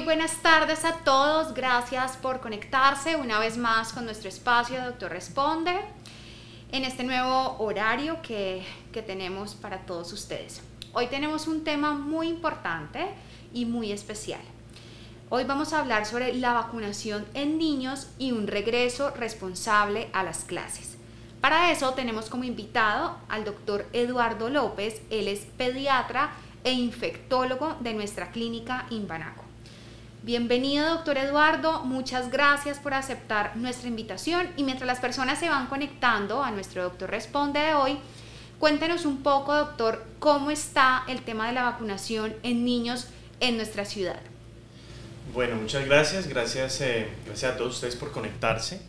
Muy buenas tardes a todos, gracias por conectarse una vez más con nuestro espacio Doctor Responde en este nuevo horario que tenemos para todos ustedes. Hoy tenemos un tema muy importante y muy especial. Hoy vamos a hablar sobre la vacunación en niños y un regreso responsable a las clases. Para eso tenemos como invitado al doctor Eduardo López. Él es pediatra e infectólogo de nuestra clínica Imbanaco. Bienvenido, doctor Eduardo, muchas gracias por aceptar nuestra invitación, y mientras las personas se van conectando a nuestro Doctor Responde de hoy, cuéntenos un poco, doctor, cómo está el tema de la vacunación en niños en nuestra ciudad. Bueno, muchas gracias, gracias a todos ustedes por conectarse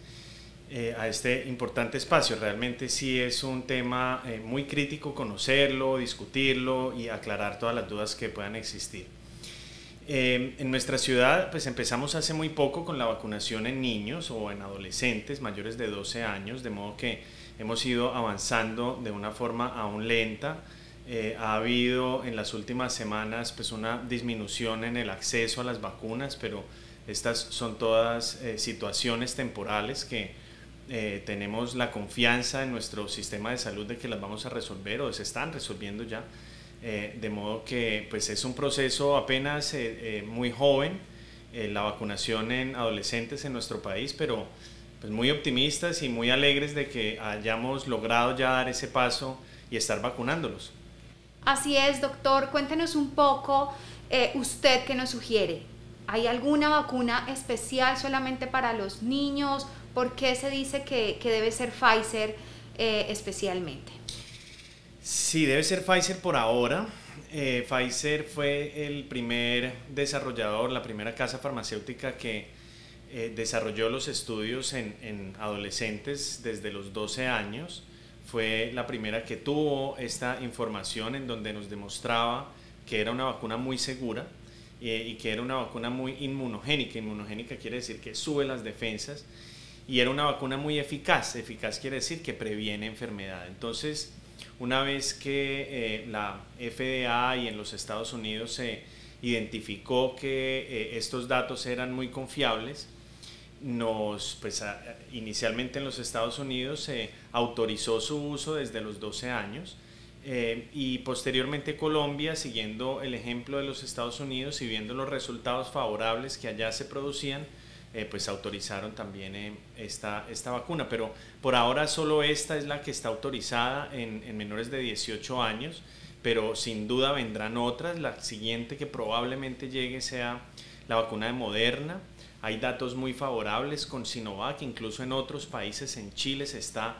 a este importante espacio. Realmente sí es un tema muy crítico conocerlo, discutirlo y aclarar todas las dudas que puedan existir. En nuestra ciudad pues empezamos hace muy poco con la vacunación en niños o en adolescentes mayores de 12 años, de modo que hemos ido avanzando de una forma aún lenta. Ha habido en las últimas semanas pues una disminución en el acceso a las vacunas, pero estas son todas situaciones temporales que tenemos la confianza en nuestro sistema de salud de que las vamos a resolver o se están resolviendo ya. De modo que pues es un proceso apenas muy joven, la vacunación en adolescentes en nuestro país, pero pues muy optimistas y muy alegres de que hayamos logrado ya dar ese paso y estar vacunándolos. Así es, doctor, cuéntenos un poco, usted qué nos sugiere. ¿Hay alguna vacuna especial solamente para los niños? ¿Por qué se dice que debe ser Pfizer especialmente? Sí, debe ser Pfizer por ahora. Pfizer fue el primer desarrollador, la primera casa farmacéutica que desarrolló los estudios en adolescentes desde los 12 años. Fue la primera que tuvo esta información en donde nos demostraba que era una vacuna muy segura y que era una vacuna muy inmunogénica. Inmunogénica quiere decir que sube las defensas, y era una vacuna muy eficaz. Eficaz quiere decir que previene enfermedad. Entonces, una vez que la FDA y en los Estados Unidos se identificó que estos datos eran muy confiables, inicialmente en los Estados Unidos se autorizó su uso desde los 12 años y posteriormente Colombia, siguiendo el ejemplo de los Estados Unidos y viendo los resultados favorables que allá se producían, pues autorizaron también esta vacuna, pero por ahora solo esta es la que está autorizada en menores de 18 años, pero sin duda vendrán otras. La siguiente que probablemente llegue sea la vacuna de Moderna. Hay datos muy favorables con Sinovac, incluso en otros países, en Chile se está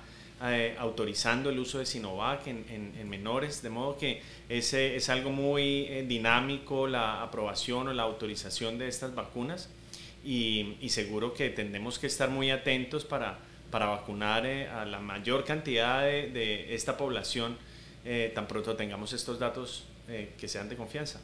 autorizando el uso de Sinovac en menores, de modo que es algo muy dinámico la aprobación o la autorización de estas vacunas. Y seguro que tendremos que estar muy atentos para vacunar a la mayor cantidad de esta población tan pronto tengamos estos datos que sean de confianza.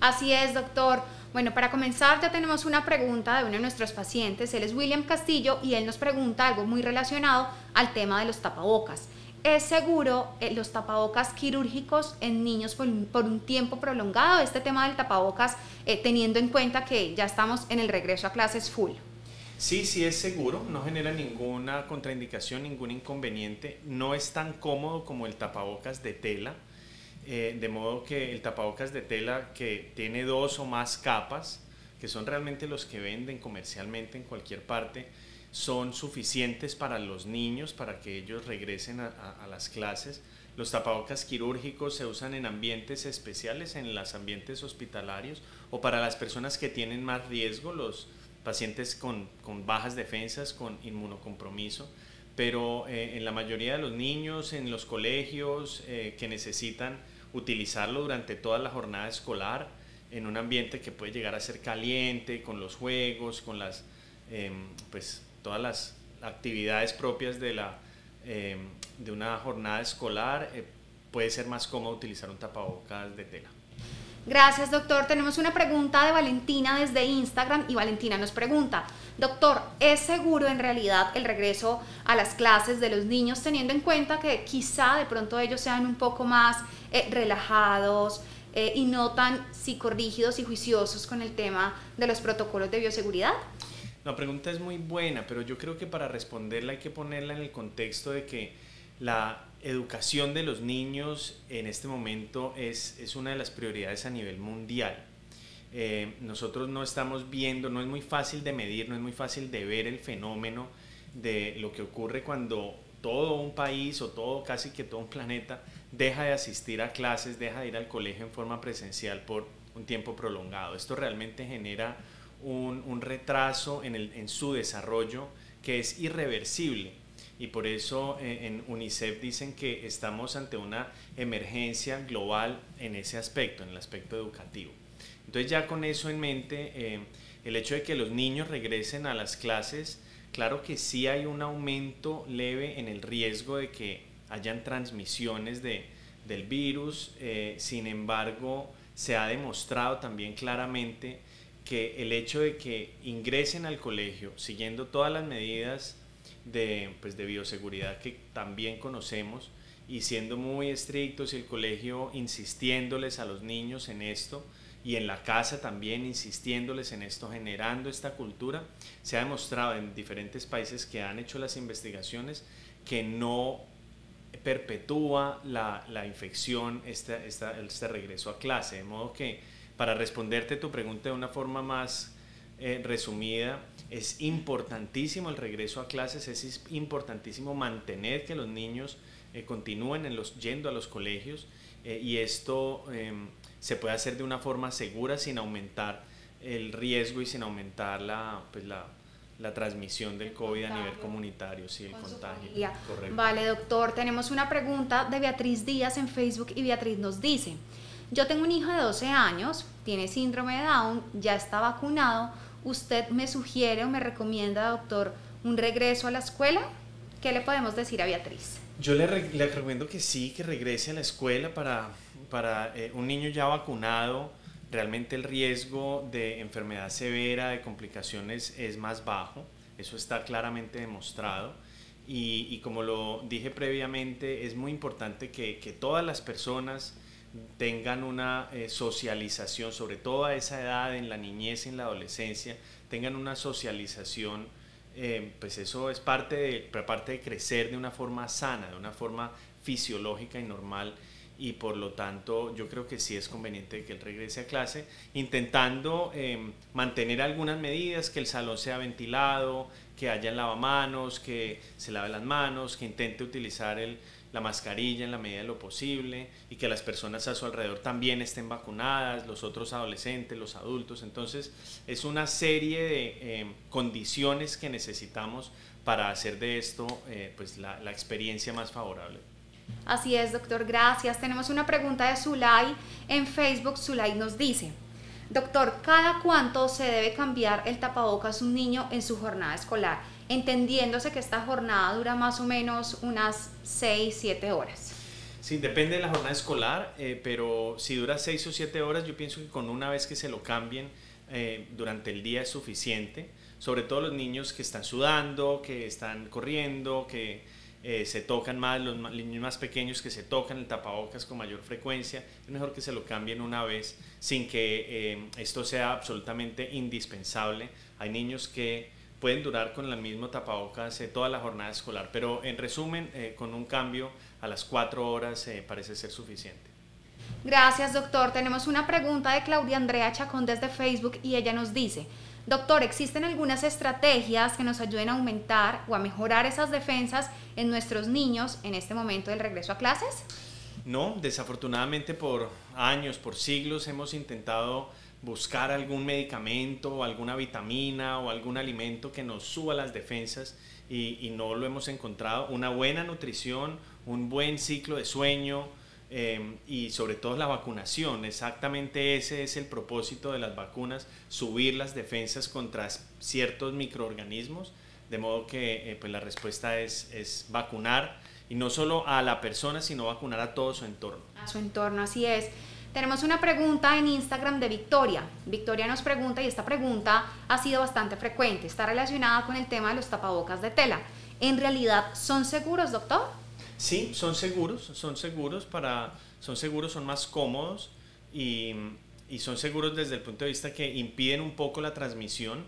Así es, doctor. Bueno, para comenzar ya tenemos una pregunta de uno de nuestros pacientes. Él es William Castillo y él nos pregunta algo muy relacionado al tema de los tapabocas. ¿Es seguro los tapabocas quirúrgicos en niños por un tiempo prolongado? Este tema del tapabocas, teniendo en cuenta que ya estamos en el regreso a clases full. Sí, sí es seguro, no genera ninguna contraindicación, ningún inconveniente. No es tan cómodo como el tapabocas de tela, de modo que el tapabocas de tela que tiene 2 o más capas, que son realmente los que venden comercialmente en cualquier parte, son suficientes para los niños, para que ellos regresen a las clases. Los tapabocas quirúrgicos se usan en ambientes especiales, en los ambientes hospitalarios o para las personas que tienen más riesgo, los pacientes con bajas defensas, con inmunocompromiso, pero en la mayoría de los niños, en los colegios que necesitan utilizarlo durante toda la jornada escolar, en un ambiente que puede llegar a ser caliente, con los juegos, con las todas las actividades propias de una jornada escolar, puede ser más cómodo utilizar un tapabocas de tela. Gracias, doctor. Tenemos una pregunta de Valentina desde Instagram y Valentina nos pregunta: doctor, ¿es seguro en realidad el regreso a las clases de los niños, teniendo en cuenta que quizá de pronto ellos sean un poco más relajados, y no tan psicorrígidos y juiciosos con el tema de los protocolos de bioseguridad? La pregunta es muy buena, pero yo creo que para responderla hay que ponerla en el contexto de que la educación de los niños en este momento es una de las prioridades a nivel mundial. Nosotros no estamos viendo, no es muy fácil de medir, no es muy fácil de ver el fenómeno de lo que ocurre cuando todo un país o casi que todo un planeta deja de asistir a clases, deja de ir al colegio en forma presencial por un tiempo prolongado. Esto realmente genera un retraso en su desarrollo que es irreversible, y por eso en UNICEF dicen que estamos ante una emergencia global en ese aspecto, en el aspecto educativo. Entonces, ya con eso en mente, el hecho de que los niños regresen a las clases, claro que sí hay un aumento leve en el riesgo de que hayan transmisiones del virus. Sin embargo, se ha demostrado también claramente que el hecho de que ingresen al colegio siguiendo todas las medidas de bioseguridad que también conocemos, y siendo muy estrictos, y el colegio insistiéndoles a los niños en esto, y en la casa también insistiéndoles en esto, generando esta cultura, se ha demostrado en diferentes países que han hecho las investigaciones que no perpetúa la infección este regreso a clase. De modo que, para responderte tu pregunta de una forma más resumida, es importantísimo el regreso a clases, es importantísimo mantener que los niños continúen yendo a los colegios, y esto se puede hacer de una forma segura, sin aumentar el riesgo y sin aumentar la transmisión del COVID a nivel comunitario, sí, el contagio. Correcto. Vale, doctor, tenemos una pregunta de Beatriz Díaz en Facebook, y Beatriz nos dice: yo tengo un hijo de 12 años, tiene síndrome de Down, ya está vacunado. ¿Usted me sugiere o me recomienda, doctor, un regreso a la escuela? ¿Qué le podemos decir a Beatriz? Yo le recomiendo que sí, que regrese a la escuela. Para un niño ya vacunado, realmente el riesgo de enfermedad severa, de complicaciones, es más bajo. Eso está claramente demostrado. Y como lo dije previamente, es muy importante que todas las personas tengan una socialización, sobre todo a esa edad, en la niñez y en la adolescencia, tengan una socialización, pues eso es parte de crecer de una forma sana, de una forma fisiológica y normal, y por lo tanto yo creo que sí es conveniente que él regrese a clase, intentando mantener algunas medidas, que el salón sea ventilado, que haya lavamanos, que se lave las manos, que intente utilizar la mascarilla en la medida de lo posible, y que las personas a su alrededor también estén vacunadas, los otros adolescentes, los adultos. Entonces es una serie de condiciones que necesitamos para hacer de esto pues la experiencia más favorable. Así es, doctor, gracias. Tenemos una pregunta de Zulay en Facebook. Zulay nos dice: doctor, ¿cada cuánto se debe cambiar el tapabocas un niño en su jornada escolar? Entendiéndose que esta jornada dura más o menos unas 6-7 horas. Sí, depende de la jornada escolar, pero si dura 6 o 7 horas, yo pienso que con una vez que se lo cambien durante el día es suficiente. Sobre todo los niños que están sudando, que están corriendo, que se tocan más, los niños más pequeños que se tocan el tapabocas con mayor frecuencia, es mejor que se lo cambien una vez, sin que esto sea absolutamente indispensable. Hay niños que pueden durar con el mismo tapabocas toda la jornada escolar, pero en resumen, con un cambio a las 4 horas parece ser suficiente. Gracias, doctor. Tenemos una pregunta de Claudia Andrea Chacón desde Facebook, y ella nos dice: doctor, ¿existen algunas estrategias que nos ayuden a aumentar o a mejorar esas defensas en nuestros niños en este momento del regreso a clases? No, desafortunadamente por años, por siglos hemos intentado buscar algún medicamento o alguna vitamina o algún alimento que nos suba las defensas, y no lo hemos encontrado. Una buena nutrición, un buen ciclo de sueño, y sobre todo la vacunación. Exactamente ese es el propósito de las vacunas: subir las defensas contra ciertos microorganismos, de modo que pues la respuesta es vacunar, y no solo a la persona, sino vacunar a todo su entorno. A su entorno, así es. Tenemos una pregunta en Instagram de Victoria. Victoria nos pregunta, y esta pregunta ha sido bastante frecuente, está relacionada con el tema de los tapabocas de tela. ¿En realidad son seguros, doctor? Sí, son seguros, son más cómodos, y, y son seguros desde el punto de vista que impiden un poco la transmisión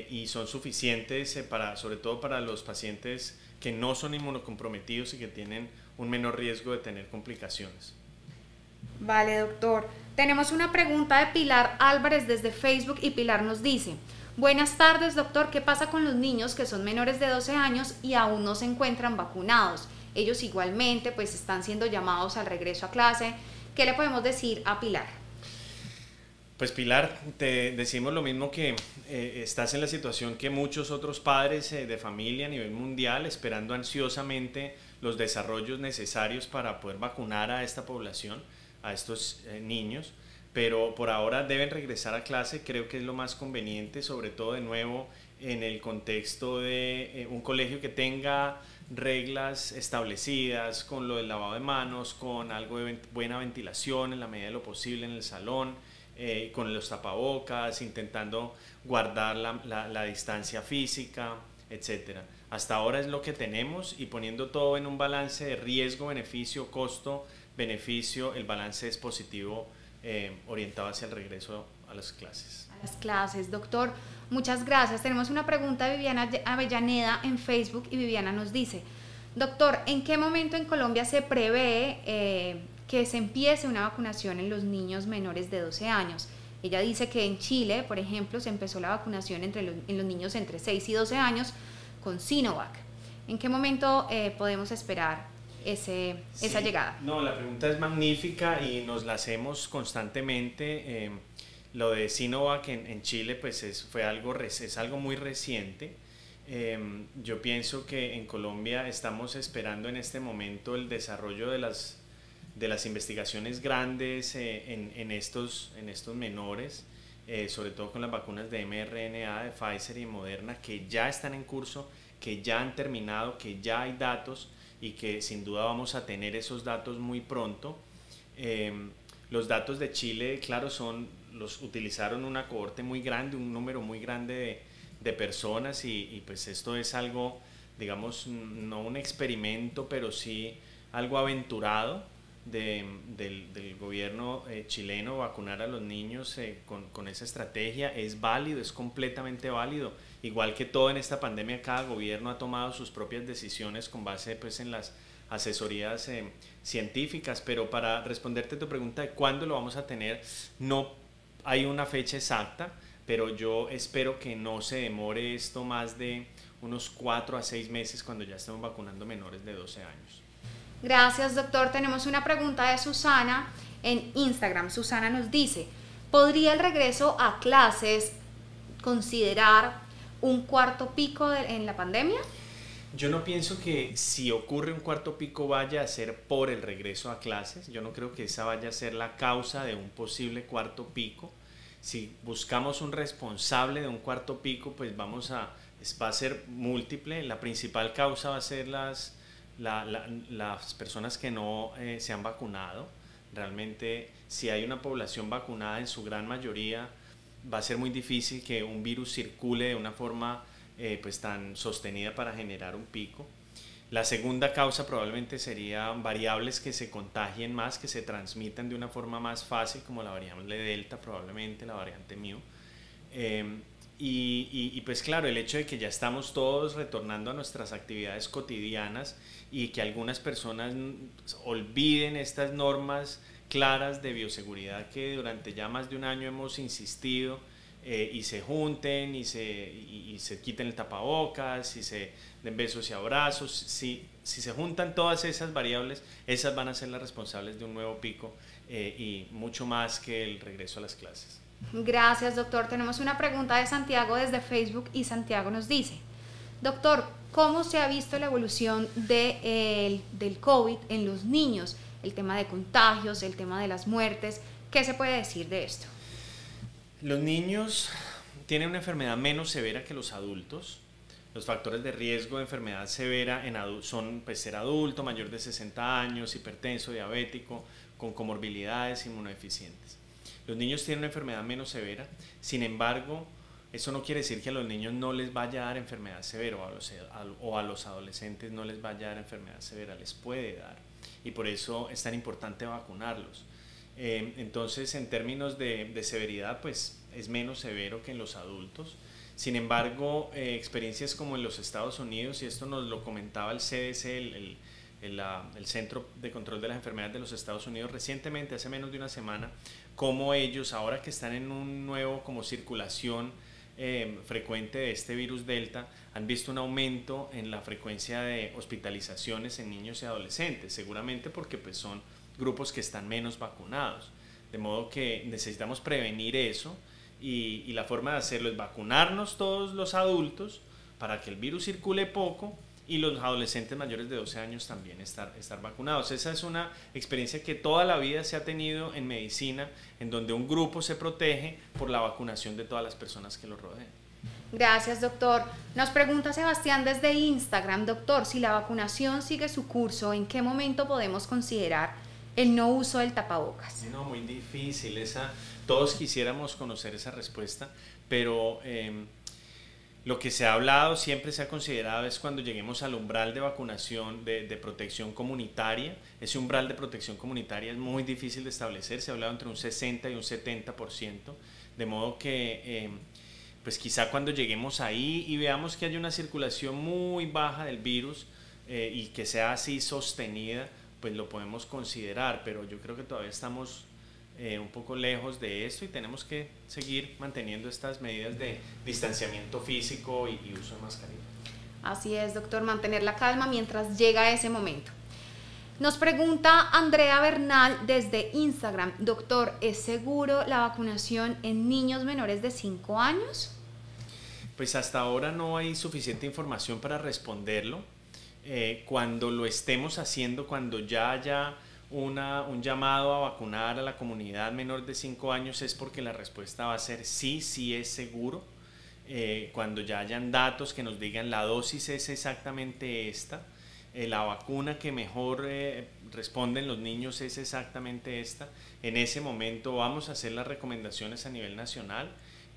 y son suficientes sobre todo para los pacientes que no son inmunocomprometidos y que tienen un menor riesgo de tener complicaciones. Vale, doctor. Tenemos una pregunta de Pilar Álvarez desde Facebook y Pilar nos dice: buenas tardes, doctor, ¿qué pasa con los niños que son menores de 12 años y aún no se encuentran vacunados? Ellos igualmente pues están siendo llamados al regreso a clase. ¿Qué le podemos decir a Pilar? Pues Pilar, te decimos lo mismo que estás en la situación que muchos otros padres de familia a nivel mundial, esperando ansiosamente los desarrollos necesarios para poder vacunar a esta población, a estos niños, pero por ahora deben regresar a clase. Creo que es lo más conveniente, sobre todo de nuevo en el contexto de un colegio que tenga reglas establecidas con lo del lavado de manos, con algo de buena ventilación en la medida de lo posible en el salón, con los tapabocas, intentando guardar la distancia física, etc. Hasta ahora es lo que tenemos, y poniendo todo en un balance de riesgo, beneficio, costo, beneficio, el balance es positivo, orientado hacia el regreso a las clases. A las clases, doctor. Muchas gracias. Tenemos una pregunta de Viviana Avellaneda en Facebook y Viviana nos dice: doctor, ¿en qué momento en Colombia se prevé que se empiece una vacunación en los niños menores de 12 años? Ella dice que en Chile, por ejemplo, se empezó la vacunación en los niños entre 6 y 12 años con Sinovac. ¿En qué momento podemos esperar esa llegada? No, la pregunta es magnífica y nos la hacemos constantemente. Lo de Sinovac en Chile pues es algo muy reciente. Yo pienso que en Colombia estamos esperando en este momento el desarrollo de las investigaciones grandes en estos menores, sobre todo con las vacunas de mRNA de Pfizer y Moderna, que ya están en curso, que ya han terminado, que ya hay datos y que sin duda vamos a tener esos datos muy pronto. Los datos de Chile, claro, los utilizaron una cohorte muy grande, un número muy grande de personas, y pues esto es algo, digamos, no un experimento, pero sí algo aventurado del gobierno chileno, vacunar a los niños con esa estrategia. Es válido, es completamente válido. Igual que todo en esta pandemia, cada gobierno ha tomado sus propias decisiones con base pues en las asesorías científicas, pero para responderte tu pregunta de cuándo lo vamos a tener, no hay una fecha exacta, pero yo espero que no se demore esto más de unos 4 a 6 meses cuando ya estemos vacunando menores de 12 años. Gracias, doctor. Tenemos una pregunta de Susana en Instagram. Susana nos dice: ¿podría el regreso a clases considerar un cuarto pico en la pandemia? Yo no pienso que si ocurre un cuarto pico vaya a ser por el regreso a clases. Yo no creo que esa vaya a ser la causa de un posible cuarto pico. Si buscamos un responsable de un cuarto pico, pues va a ser múltiple. La principal causa va a ser las personas que no se han vacunado. Realmente, si hay una población vacunada, en su gran mayoría va a ser muy difícil que un virus circule de una forma pues tan sostenida para generar un pico. La segunda causa probablemente sería variables que se contagien más, que se transmitan de una forma más fácil, como la variable Delta, probablemente la variante Mu. Y pues claro, el hecho de que ya estamos todos retornando a nuestras actividades cotidianas y que algunas personas olviden estas normas claras de bioseguridad que durante ya más de un año hemos insistido, y se junten y se quiten el tapabocas y se den besos y abrazos. Si se juntan todas esas variables, esas van a ser las responsables de un nuevo pico, y mucho más que el regreso a las clases. Gracias, doctor. Tenemos una pregunta de Santiago desde Facebook y Santiago nos dice: doctor, ¿cómo se ha visto la evolución del COVID en los niños? El tema de contagios, el tema de las muertes. ¿Qué se puede decir de esto? Los niños tienen una enfermedad menos severa que los adultos. Los factores de riesgo de enfermedad severa son pues, ser adulto, mayor de 60 años, hipertenso, diabético, con comorbilidades, inmunodeficientes. Los niños tienen una enfermedad menos severa. Sin embargo, eso no quiere decir que a los niños no les vaya a dar enfermedad severa, o a los adolescentes no les vaya a dar enfermedad severa. Les puede dar, y por eso es tan importante vacunarlos. Entonces, en términos de severidad, pues es menos severo que en los adultos. Sin embargo, experiencias como en los Estados Unidos, y esto nos lo comentaba el CDC, el Centro de Control de las Enfermedades de los Estados Unidos, recientemente, hace menos de una semana, como ellos, ahora que están en un nuevo como circulación frecuente de este virus Delta, han visto un aumento en la frecuencia de hospitalizaciones en niños y adolescentes, seguramente porque pues, son grupos que están menos vacunados. De modo que necesitamos prevenir eso. Y la forma de hacerlo es vacunarnos todos los adultos para que el virus circule poco y los adolescentes mayores de 12 años también estar vacunados. Esa es una experiencia que toda la vida se ha tenido en medicina, en donde un grupo se protege por la vacunación de todas las personas que lo rodean. Gracias, doctor. Nos pregunta Sebastián desde Instagram, doctor, si la vacunación sigue su curso, ¿en qué momento podemos considerar el no uso del tapabocas? No, muy difícil. Todos quisiéramos conocer esa respuesta, pero lo que se ha hablado, siempre se ha considerado, es cuando lleguemos al umbral de vacunación, de protección comunitaria. Ese umbral de protección comunitaria es muy difícil de establecer, se ha hablado entre un 60 y un 70%, de modo que pues quizá cuando lleguemos ahí y veamos que hay una circulación muy baja del virus y que sea así sostenida, pues lo podemos considerar, pero yo creo que todavía estamos un poco lejos de esto y tenemos que seguir manteniendo estas medidas de distanciamiento físico y uso de mascarilla. Así es, doctor, mantener la calma mientras llega ese momento. Nos pregunta Andrea Bernal desde Instagram, doctor, ¿es seguro la vacunación en niños menores de 5 años? Pues hasta ahora no hay suficiente información para responderlo. Cuando lo estemos haciendo, cuando ya haya un llamado a vacunar a la comunidad menor de 5 años, es porque la respuesta va a ser sí, sí es seguro. Cuando ya hayan datos que nos digan la dosis es exactamente esta, la vacuna que mejor responden los niños es exactamente esta, en ese momento vamos a hacer las recomendaciones a nivel nacional.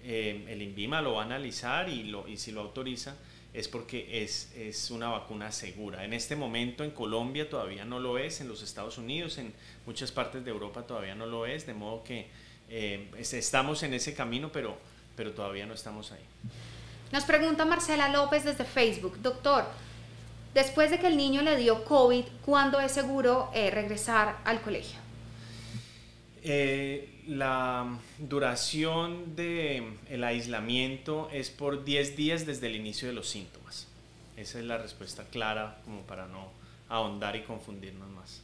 El INVIMA lo va a analizar y si lo autoriza es porque es una vacuna segura. En este momento en Colombia todavía no lo es, en los Estados Unidos, en muchas partes de Europa todavía no lo es, de modo que estamos en ese camino, pero todavía no estamos ahí. Nos pregunta Marcela López desde Facebook, doctor, después de que el niño le dio COVID, ¿cuándo es seguro regresar al colegio? La duración del aislamiento es por 10 días desde el inicio de los síntomas. Esa es la respuesta clara, como para no ahondar y confundirnos más.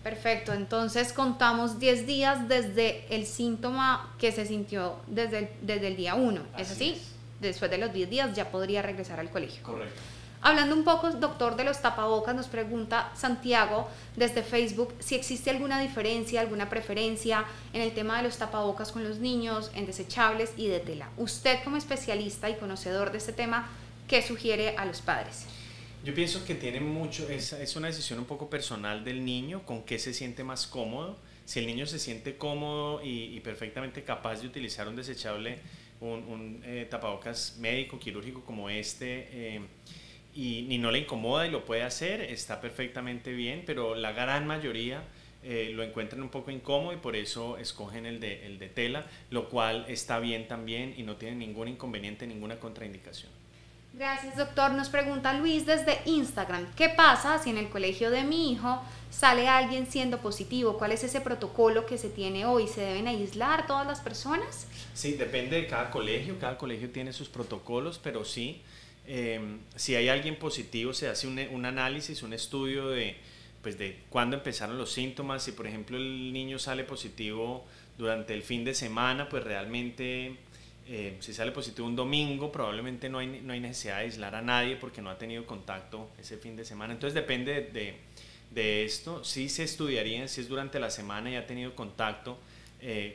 Perfecto, entonces contamos 10 días desde el síntoma que se sintió desde el día 1, ¿es así? Después de los 10 días ya podría regresar al colegio. Correcto. Hablando un poco, doctor, de los tapabocas, nos pregunta Santiago desde Facebook si existe alguna diferencia, alguna preferencia en el tema de los tapabocas con los niños, en desechables y de tela. Usted como especialista y conocedor de este tema, ¿qué sugiere a los padres? Yo pienso que tiene mucho, es una decisión un poco personal del niño, con qué se siente más cómodo. Si el niño se siente cómodo y perfectamente capaz de utilizar un desechable, un tapabocas médico, quirúrgico como este, y no le incomoda y lo puede hacer, está perfectamente bien, pero la gran mayoría lo encuentran un poco incómodo y por eso escogen el de tela, lo cual está bien también y no tiene ningún inconveniente, ninguna contraindicación. Gracias, doctor. Nos pregunta Luis desde Instagram, ¿qué pasa si en el colegio de mi hijo sale alguien siendo positivo? ¿Cuál es ese protocolo que se tiene hoy? ¿Se deben aislar todas las personas? Sí, depende de cada colegio tiene sus protocolos, pero sí. Si hay alguien positivo, se hace un análisis, un estudio de cuándo empezaron los síntomas. Si por ejemplo el niño sale positivo durante el fin de semana, pues realmente si sale positivo un domingo, probablemente no hay necesidad de aislar a nadie porque no ha tenido contacto ese fin de semana. Entonces depende de esto. Sí se estudiaría si es durante la semana y ha tenido contacto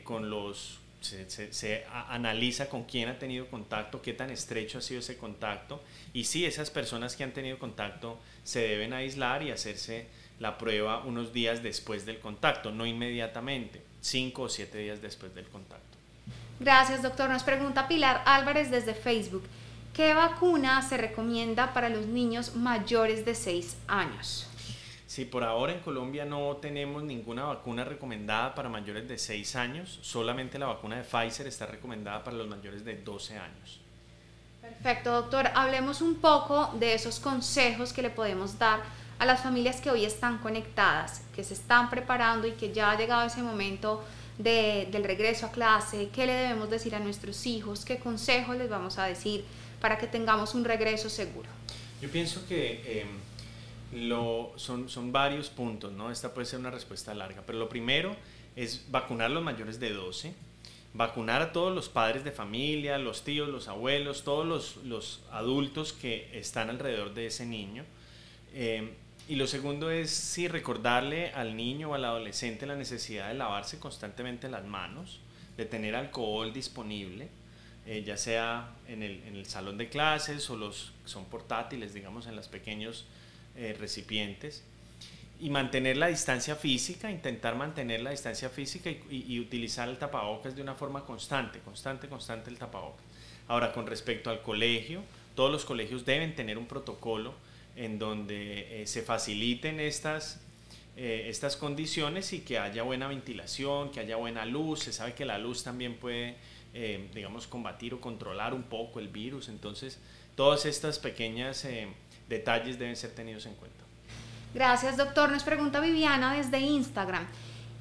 con los... Se analiza con quién ha tenido contacto, qué tan estrecho ha sido ese contacto y si esas personas que han tenido contacto se deben aislar y hacerse la prueba unos días después del contacto, no inmediatamente, 5 o 7 días después del contacto. Gracias, doctor. Nos pregunta Pilar Álvarez desde Facebook, ¿qué vacuna se recomienda para los niños mayores de 6 años? Sí, por ahora en Colombia no tenemos ninguna vacuna recomendada para mayores de 6 años, solamente la vacuna de Pfizer está recomendada para los mayores de 12 años. Perfecto, doctor. Hablemos un poco de esos consejos que le podemos dar a las familias que hoy están conectadas, que se están preparando y que ya ha llegado ese momento del regreso a clase. ¿Qué le debemos decir a nuestros hijos? ¿Qué consejos les vamos a decir para que tengamos un regreso seguro? Yo pienso que son varios puntos, ¿no? Esta puede ser una respuesta larga, pero lo primero es vacunar a los mayores de 12, vacunar a todos los padres de familia, los tíos, los abuelos, todos los adultos que están alrededor de ese niño. Y lo segundo es sí recordarle al niño o al adolescente la necesidad de lavarse constantemente las manos, de tener alcohol disponible, ya sea en el salón de clases o son portátiles, digamos, en los pequeños recipientes, y mantener la distancia física, intentar mantener la distancia física y utilizar el tapabocas de una forma constante el tapabocas. Ahora, con respecto al colegio, todos los colegios deben tener un protocolo en donde se faciliten estas condiciones y que haya buena ventilación, que haya buena luz. Se sabe que la luz también puede, digamos, combatir o controlar un poco el virus. Entonces, todas estas pequeñas detalles deben ser tenidos en cuenta. Gracias, doctor. Nos pregunta Viviana desde Instagram.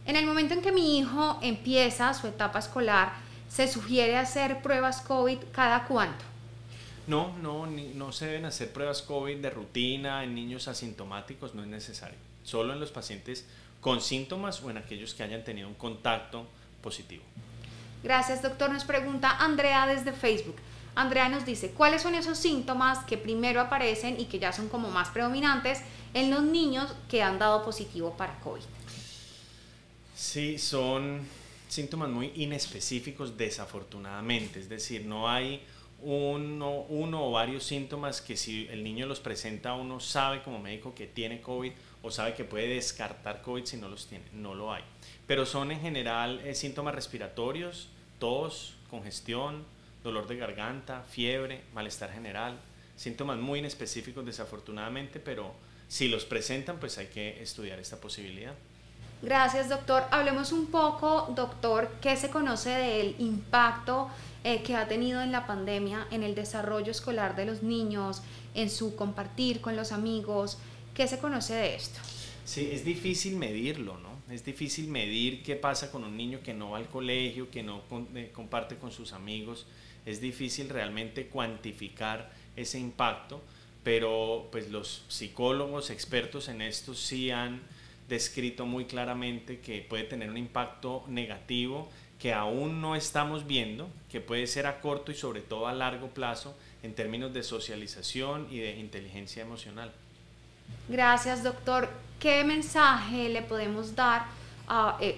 En el momento en que mi hijo empieza su etapa escolar, ¿se sugiere hacer pruebas COVID cada cuánto? No se deben hacer pruebas COVID de rutina en niños asintomáticos, no es necesario. Solo en los pacientes con síntomas o en aquellos que hayan tenido un contacto positivo. Gracias, doctor. Nos pregunta Andrea desde Facebook. Andrea nos dice, ¿cuáles son esos síntomas que primero aparecen y que ya son como más predominantes en los niños que han dado positivo para COVID? Sí, son síntomas muy inespecíficos desafortunadamente, es decir, no hay uno o varios síntomas que si el niño los presenta uno sabe como médico que tiene COVID o sabe que puede descartar COVID si no los tiene, no lo hay. Pero son en general síntomas respiratorios, tos, congestión, dolor de garganta, fiebre, malestar general, síntomas muy inespecíficos desafortunadamente, pero si los presentan pues hay que estudiar esta posibilidad. Gracias, doctor. Hablemos un poco, doctor, ¿qué se conoce del impacto que ha tenido en la pandemia en el desarrollo escolar de los niños, en su compartir con los amigos? ¿Qué se conoce de esto? Sí, es difícil medirlo, ¿no? Es difícil medir qué pasa con un niño que no va al colegio, que no comparte con sus amigos. Es difícil realmente cuantificar ese impacto, pero pues los psicólogos expertos en esto sí han descrito muy claramente que puede tener un impacto negativo que aún no estamos viendo, que puede ser a corto y sobre todo a largo plazo en términos de socialización y de inteligencia emocional. Gracias, doctor. ¿Qué mensaje le podemos dar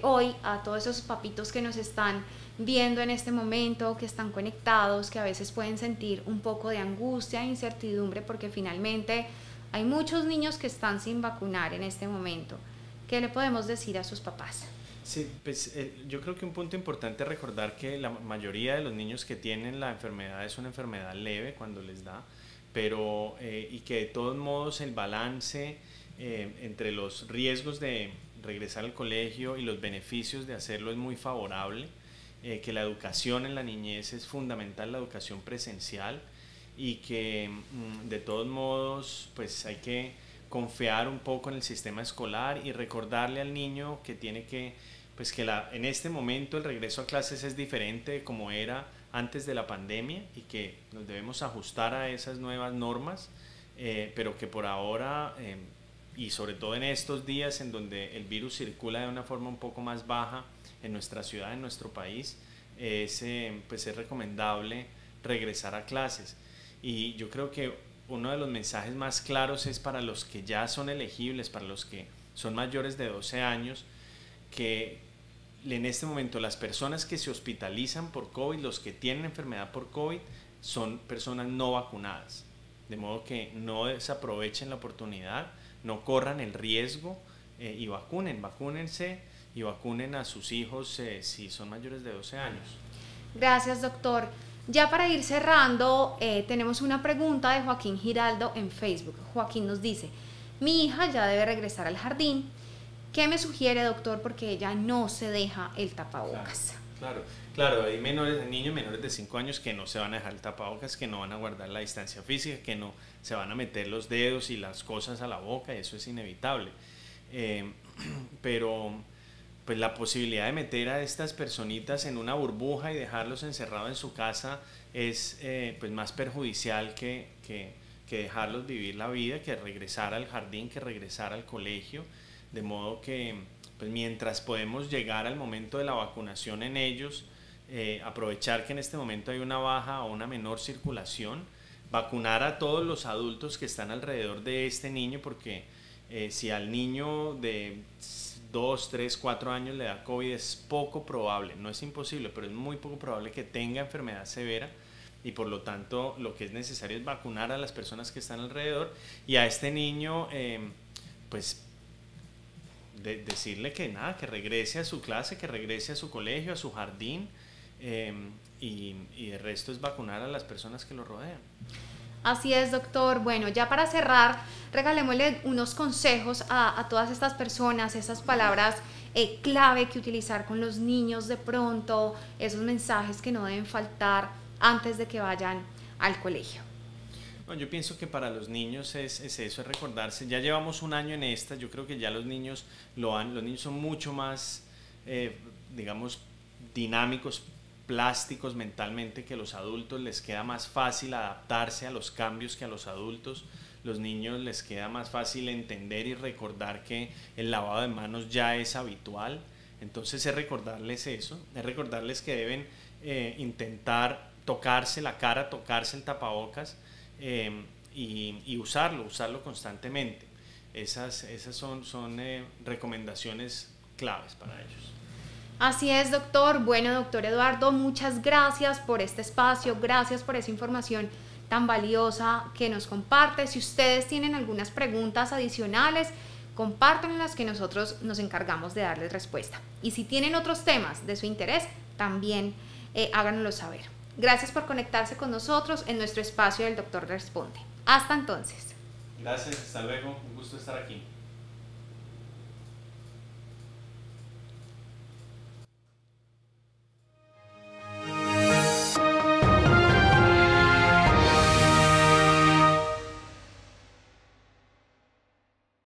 hoy a todos esos papitos que nos están viendo en este momento, que están conectados, que a veces pueden sentir un poco de angustia e incertidumbre porque finalmente hay muchos niños que están sin vacunar en este momento? ¿Qué le podemos decir a sus papás? Sí, pues yo creo que un punto importante es recordar que la mayoría de los niños que tienen la enfermedad es una enfermedad leve cuando les da, pero y que de todos modos el balance entre los riesgos de regresar al colegio y los beneficios de hacerlo es muy favorable, que la educación en la niñez es fundamental, la educación presencial, y que de todos modos pues hay que confiar un poco en el sistema escolar y recordarle al niño que tiene que, pues que en este momento el regreso a clases es diferente de como era antes de la pandemia y que nos debemos ajustar a esas nuevas normas, pero que por ahora y sobre todo en estos días en donde el virus circula de una forma un poco más baja en nuestra ciudad, en nuestro país, pues es recomendable regresar a clases. Y yo creo que uno de los mensajes más claros es para los que ya son elegibles, para los que son mayores de 12 años, que en este momento las personas que se hospitalizan por COVID, los que tienen enfermedad por COVID, son personas no vacunadas. De modo que no desaprovechen la oportunidad, no corran el riesgo y vacúnense y vacunen a sus hijos si son mayores de 12 años. Gracias, doctor. Ya para ir cerrando, tenemos una pregunta de Joaquín Giraldo en Facebook. Joaquín nos dice, mi hija ya debe regresar al jardín. ¿Qué me sugiere, doctor? Porque ella no se deja el tapabocas. Claro, hay niños menores de 5 años que no se van a dejar el tapabocas, que no van a guardar la distancia física, que no se van a meter los dedos y las cosas a la boca, y eso es inevitable. Pero pues la posibilidad de meter a estas personitas en una burbuja y dejarlos encerrados en su casa es pues más perjudicial que dejarlos vivir la vida, que regresar al jardín, que regresar al colegio, de modo que pues mientras podemos llegar al momento de la vacunación en ellos, aprovechar que en este momento hay una baja o una menor circulación, vacunar a todos los adultos que están alrededor de este niño, porque si al niño de 2, 3, 4 años le da COVID, es poco probable, no es imposible, pero es muy poco probable que tenga enfermedad severa, y por lo tanto lo que es necesario es vacunar a las personas que están alrededor, y a este niño pues decirle que nada, que regrese a su clase, que regrese a su colegio, a su jardín, y el resto es vacunar a las personas que lo rodean. Así es, doctor. Bueno, ya para cerrar, regalémosle unos consejos a todas estas personas, esas palabras clave que utilizar con los niños de pronto, esos mensajes que no deben faltar antes de que vayan al colegio. Bueno, yo pienso que para los niños es eso, es recordarse. Ya llevamos un año en esta, yo creo que ya los niños los niños son mucho más, digamos, dinámicos, plásticos mentalmente que los adultos. Les queda más fácil adaptarse a los cambios que a los adultos. Los niños les queda más fácil entender y recordar que el lavado de manos ya es habitual. Entonces es recordarles eso, es recordarles que deben intentar tocarse la cara, tocarse el tapabocas, y usarlo constantemente. Esas son recomendaciones claves para ellos. Así es, doctor. Bueno, doctor Eduardo, muchas gracias por este espacio, gracias por esa información tan valiosa que nos comparte. Si ustedes tienen algunas preguntas adicionales, compártanlas, que nosotros nos encargamos de darles respuesta. Y si tienen otros temas de su interés, también háganoslo saber. Gracias por conectarse con nosotros en nuestro espacio del Doctor Responde. Hasta entonces. Gracias, hasta luego, un gusto estar aquí.